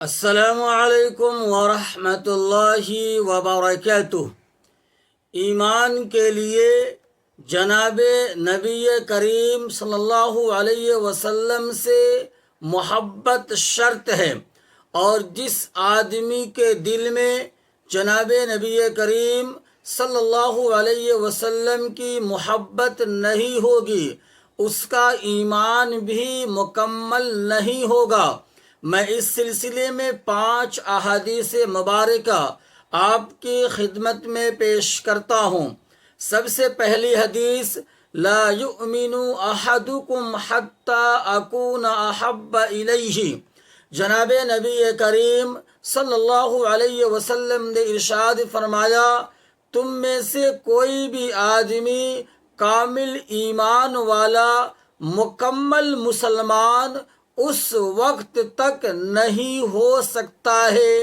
السلام علیکم ورحمۃ اللہ وبرکاتہ۔ ایمان کے لیے جناب نبی کریم صلی اللہ علیہ وسلم سے محبت شرط ہے، اور جس آدمی کے دل میں جناب نبی کریم صلی اللہ علیہ وسلم کی محبت نہیں ہوگی، اس کا ایمان بھی مکمل نہیں ہوگا۔ میں اس سلسلے میں 5 احادیث مبارکہ آپ کی خدمت میں پیش کرتا ہوں۔ سب سے پہلی حدیث، لا یؤمن احدکم حتی اکون احب الیہ۔ جناب نبی کریم صلی اللہ علیہ وسلم نے ارشاد فرمایا، تم میں سے کوئی بھی آدمی کامل ایمان والا، مکمل مسلمان اس وقت تک نہیں ہو سکتا ہے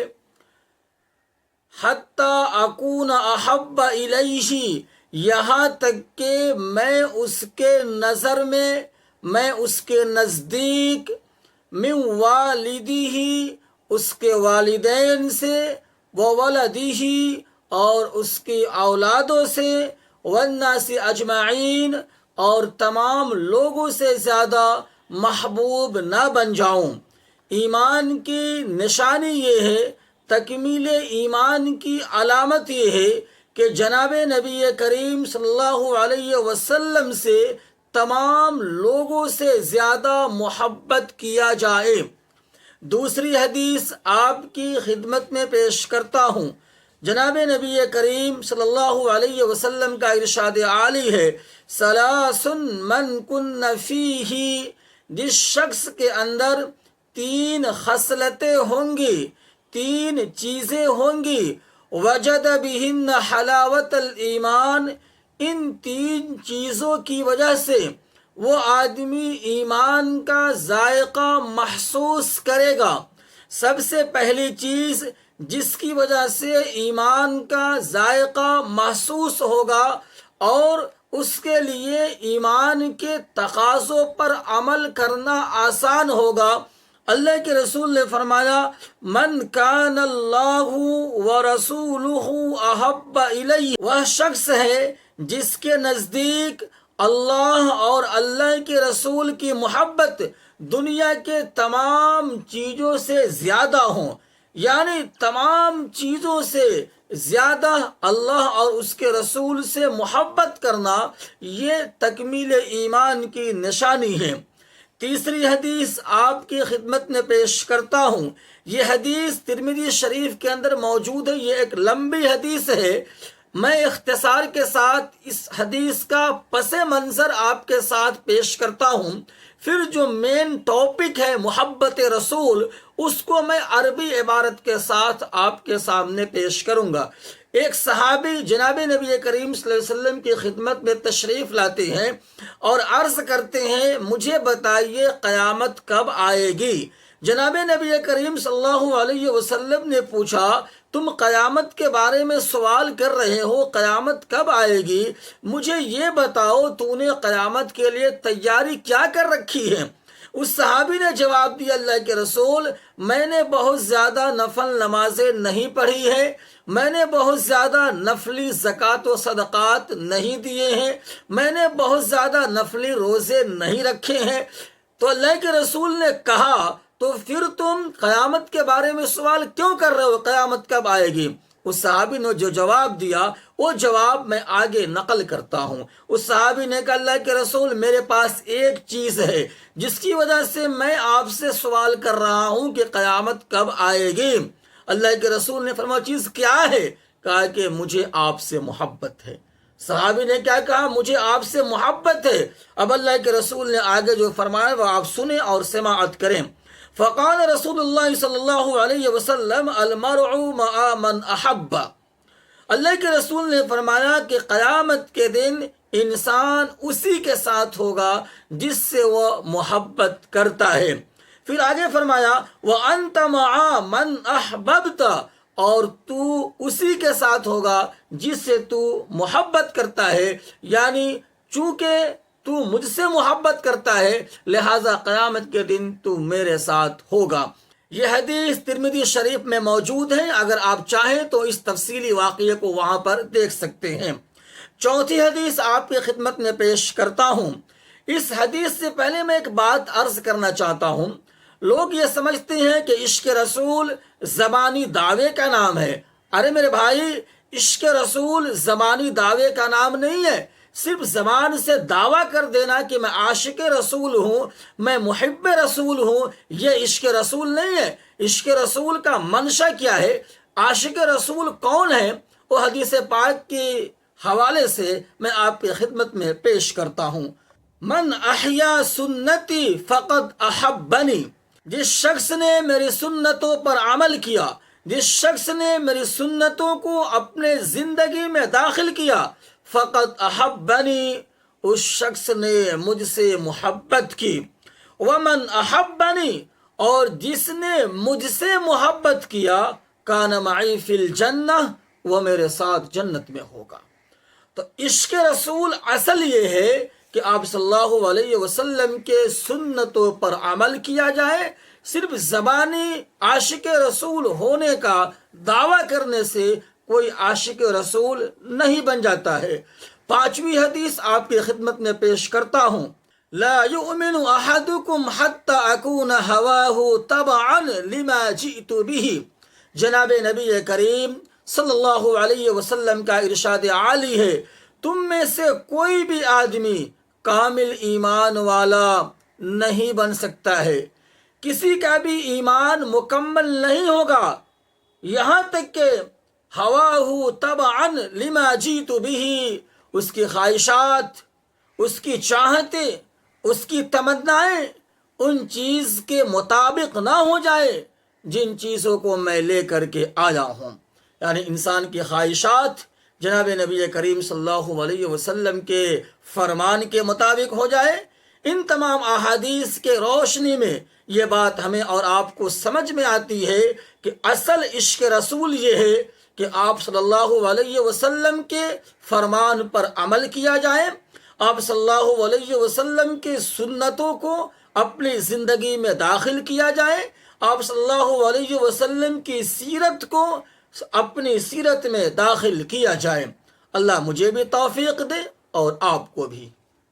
حتی اکون احب الیہ، یہاں تک کہ میں اس کے نظر میں اس کے نزدیک، من والدہ، اس کے والدین سے، وولدہ، اور اس کی اولادوں سے، والناس اجمعین، اور تمام لوگوں سے زیادہ محبوب نہ بن جاؤں۔ ایمان کی نشانی یہ ہے، تکمیل ایمان کی علامت یہ ہے کہ جناب نبی کریم صلی اللہ علیہ وسلم سے تمام لوگوں سے زیادہ محبت کیا جائے۔ دوسری حدیث آپ کی خدمت میں پیش کرتا ہوں۔ جناب نبی کریم صلی اللہ علیہ وسلم کا ارشاد عالی ہے، ثلاث من کن فیہ، جس شخص کے اندر 3 خصلتیں ہوں گی، 3 چیزیں ہوں گی، وجد بہن حلاوت الایمان، ان 3 چیزوں کی وجہ سے وہ آدمی ایمان کا ذائقہ محسوس کرے گا۔ سب سے پہلی چیز جس کی وجہ سے ایمان کا ذائقہ محسوس ہوگا اور اس کے لیے ایمان کے تقاضوں پر عمل کرنا آسان ہوگا، اللہ کے رسول نے فرمایا، من کان اللہ ورسولہ احب الیہ، وہ شخص ہے جس کے نزدیک اللہ اور اللہ کے رسول کی محبت دنیا کے تمام چیزوں سے زیادہ ہوں، یعنی تمام چیزوں سے زیادہ اللہ اور اس کے رسول سے محبت کرنا، یہ تکمیل ایمان کی نشانی ہے۔ تیسری حدیث آپ کی خدمت میں پیش کرتا ہوں۔ یہ حدیث ترمذی شریف کے اندر موجود ہے، یہ ایک لمبی حدیث ہے۔ میں اختصار کے ساتھ اس حدیث کا پس منظر آپ کے ساتھ پیش کرتا ہوں، پھر جو مین ٹاپک ہے محبت رسول، اس کو میں عربی عبارت کے ساتھ آپ کے سامنے پیش کروں گا۔ ایک صحابی جناب نبی کریم صلی اللہ علیہ وسلم کی خدمت میں تشریف لاتے ہیں اور عرض کرتے ہیں، مجھے بتائیے قیامت کب آئے گی؟ جناب نبی کریم صلی اللہ علیہ وسلم نے پوچھا، تم قیامت کے بارے میں سوال کر رہے ہو، قیامت کب آئے گی؟ مجھے یہ بتاؤ تو نے قیامت کے لیے تیاری کیا کر رکھی ہے؟ اس صحابی نے جواب دیا، اللہ کے رسول، میں نے بہت زیادہ نفل نمازیں نہیں پڑھی ہے، میں نے بہت زیادہ نفلی زکوٰۃ و صدقات نہیں دیے ہیں، میں نے بہت زیادہ نفلی روزے نہیں رکھے ہیں۔ تو اللہ کے رسول نے کہا، تو پھر تم قیامت کے بارے میں سوال کیوں کر رہے ہو، قیامت کب آئے گی؟ اس صحابی نے جو جواب دیا، وہ جواب میں آگے نقل کرتا ہوں۔ اس صحابی نے کہا، اللہ کے رسول، میرے پاس ایک چیز ہے جس کی وجہ سے میں آپ سے سوال کر رہا ہوں کہ قیامت کب آئے گی۔ اللہ کے رسول نے فرمایا، چیز کیا ہے؟ کہا کہ مجھے آپ سے محبت ہے۔ صحابی نے کیا کہا؟ مجھے آپ سے محبت ہے۔ اب اللہ کے رسول نے آگے جو فرمایا وہ آپ سنیں اور سماعت کریں۔ فقال رسول اللہ صلی اللہ علیہ وسلم، المرء مع من احب۔ اللہ کے رسول نے فرمایا کہ قیامت کے دن انسان اسی کے ساتھ ہوگا جس سے وہ محبت کرتا ہے۔ پھر آگے فرمایا، وَأَنْتَ مَعَ مَنْ أَحْبَبْتَ، اور تو اسی کے ساتھ ہوگا جس سے تو محبت کرتا ہے، یعنی چونکہ تو مجھ سے محبت کرتا ہے لہٰذا قیامت کے دن تو میرے ساتھ ہوگا۔ یہ حدیث ترمذی شریف میں موجود ہے، اگر آپ چاہیں تو اس تفصیلی واقعے کو وہاں پر دیکھ سکتے ہیں۔ چوتھی حدیث آپ کی خدمت میں پیش کرتا ہوں۔ اس حدیث سے پہلے میں ایک بات عرض کرنا چاہتا ہوں۔ لوگ یہ سمجھتے ہیں کہ عشق رسول زبانی دعوے کا نام ہے۔ ارے میرے بھائی، عشق رسول زبانی دعوے کا نام نہیں ہے۔ صرف زبان سے دعویٰ کر دینا کہ میں عاشق رسول ہوں، میں محب رسول ہوں، یہ عشق رسول نہیں ہے۔ عشق رسول کا منشا کیا ہے، عاشق رسول کون ہے، وہ حدیث پاک کے حوالے سے میں آپ کی خدمت میں پیش کرتا ہوں۔ من احیا سنتی فقد احبنی، جس شخص نے میری سنتوں پر عمل کیا، جس شخص نے میری سنتوں کو اپنے زندگی میں داخل کیا، فقد احبنی، اس شخص نے مجھ سے محبت کی۔ ومن احبنی، اور جس نے مجھ سے محبت کیا، کان معی فی الجنہ، وہ میرے ساتھ جنت میں ہوگا۔ تو عشق رسول اصل یہ ہے کہ آپ صلی اللہ علیہ وسلم کے سنتوں پر عمل کیا جائے۔ صرف زبانی عاشق رسول ہونے کا دعویٰ کرنے سے کوئی عاشق رسول نہیں بن جاتا ہے۔ پانچویں حدیث آپ کی خدمت میں پیش کرتا ہوں۔ لا یؤمن احدکم حتی اکون ہواہ تبعا لما جئت بہ، جناب نبی کریم صلی اللہ علیہ وسلم کا ارشاد عالی ہے، تم میں سے کوئی بھی آدمی کامل ایمان والا نہیں بن سکتا ہے، کسی کا بھی ایمان مکمل نہیں ہوگا یہاں تک کہ ہواہ تبعا لما جئت بہ، اس کی خواہشات، اس کی چاہتیں، اس کی تمنائیں ان چیز کے مطابق نہ ہو جائے جن چیزوں کو میں لے کر کے آیا ہوں۔ یعنی انسان کی خواہشات جناب نبی کریم صلی اللہ علیہ وسلم کے فرمان کے مطابق ہو جائے۔ ان تمام احادیث کے روشنی میں یہ بات ہمیں اور آپ کو سمجھ میں آتی ہے کہ اصل عشق رسول یہ ہے کہ آپ صلی اللہ علیہ وسلم کے فرمان پر عمل کیا جائے، آپ صلی اللہ علیہ وسلم کی سنتوں کو اپنی زندگی میں داخل کیا جائے، آپ صلی اللہ علیہ وسلم کی سیرت کو اپنی سیرت میں داخل کیا جائے۔ اللہ مجھے بھی توفیق دے اور آپ کو بھی۔